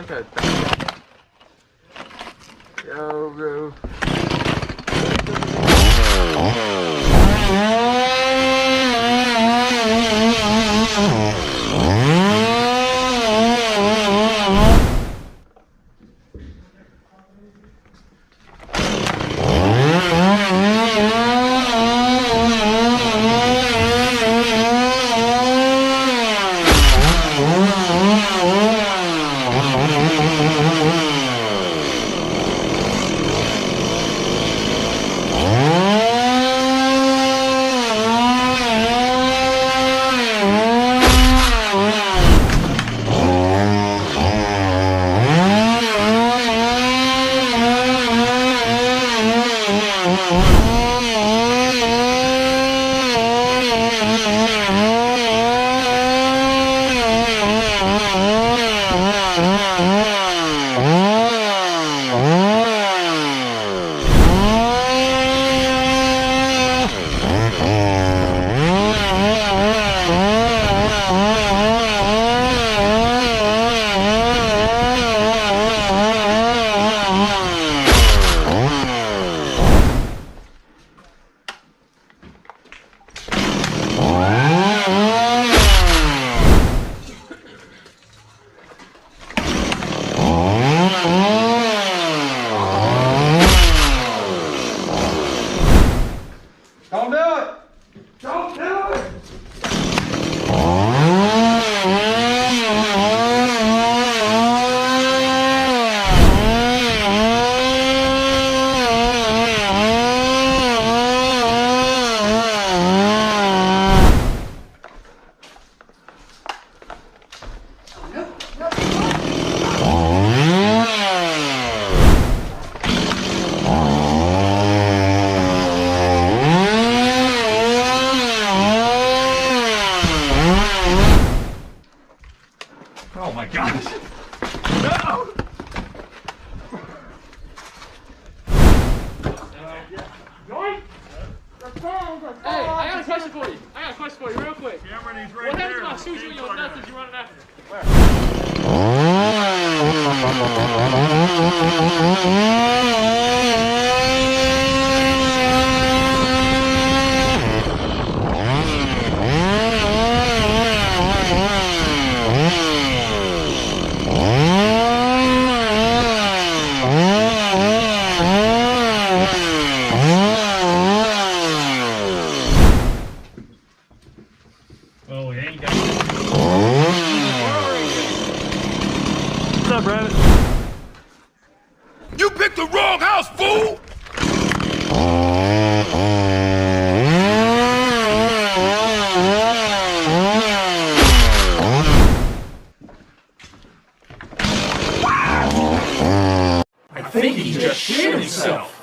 Okay. Yo, bro. Don't do it! Don't do it! Oh my gosh! No! Hey, I got a question for you. Real quick. Cameron, he's right What there. happens if I shoot you in your nuts as you running after me? Oh, he ain't got it. What's up, Rabbit? You picked the wrong house, fool! I think he just shit himself.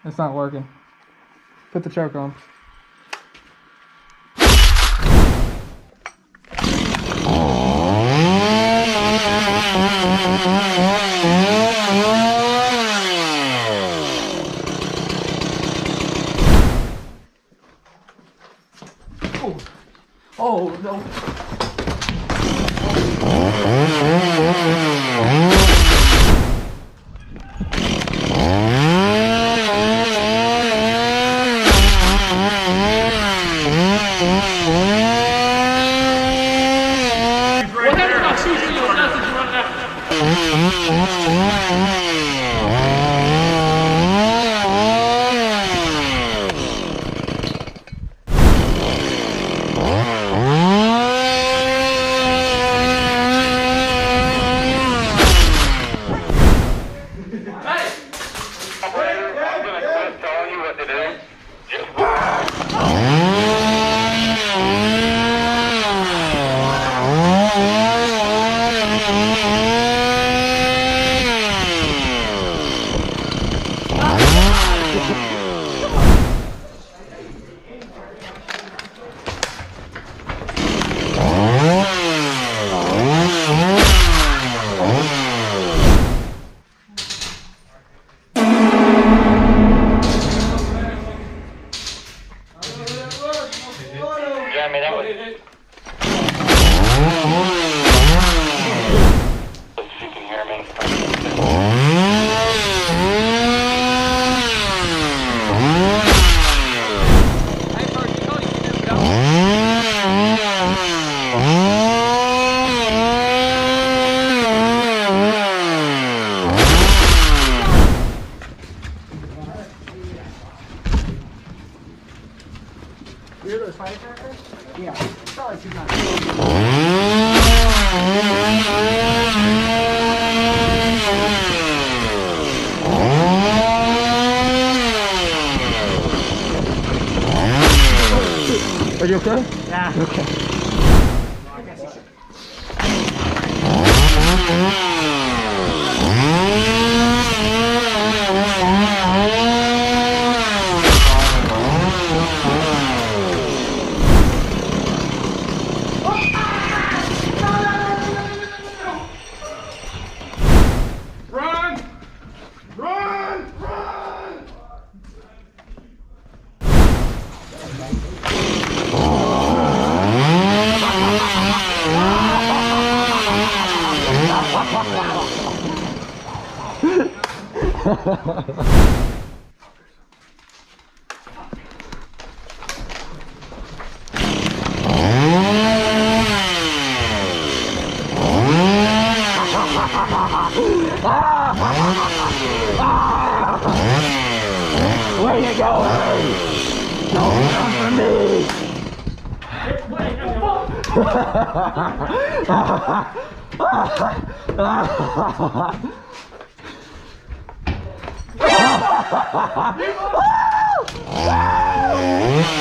It's not working. Put the choke on. Oh no. What happens if I shoot you in your nuts as you running after you okay? Yeah. Okay. Run! Run! Run! Where you going? Don't come for me!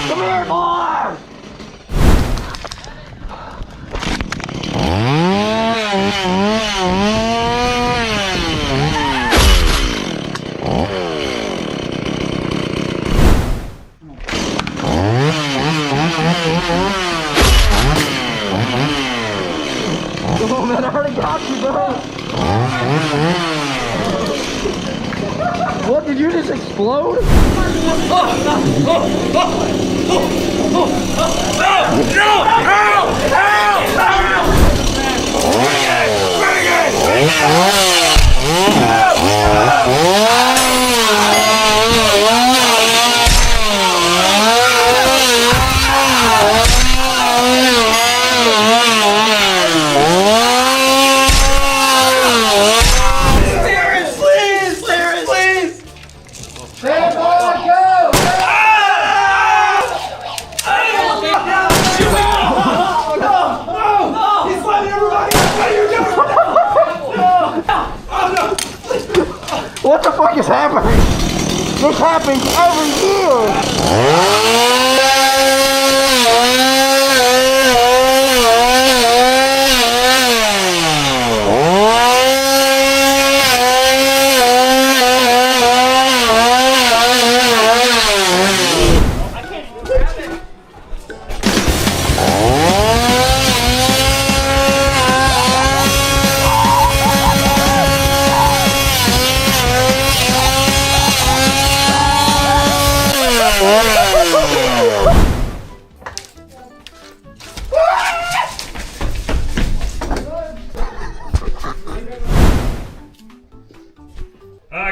Come here, boy! Oh man, I already got you, bro. What, did you just explode? What the fuck is happening? This happens every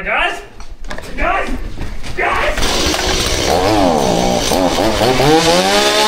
Guys? Guys? Oh,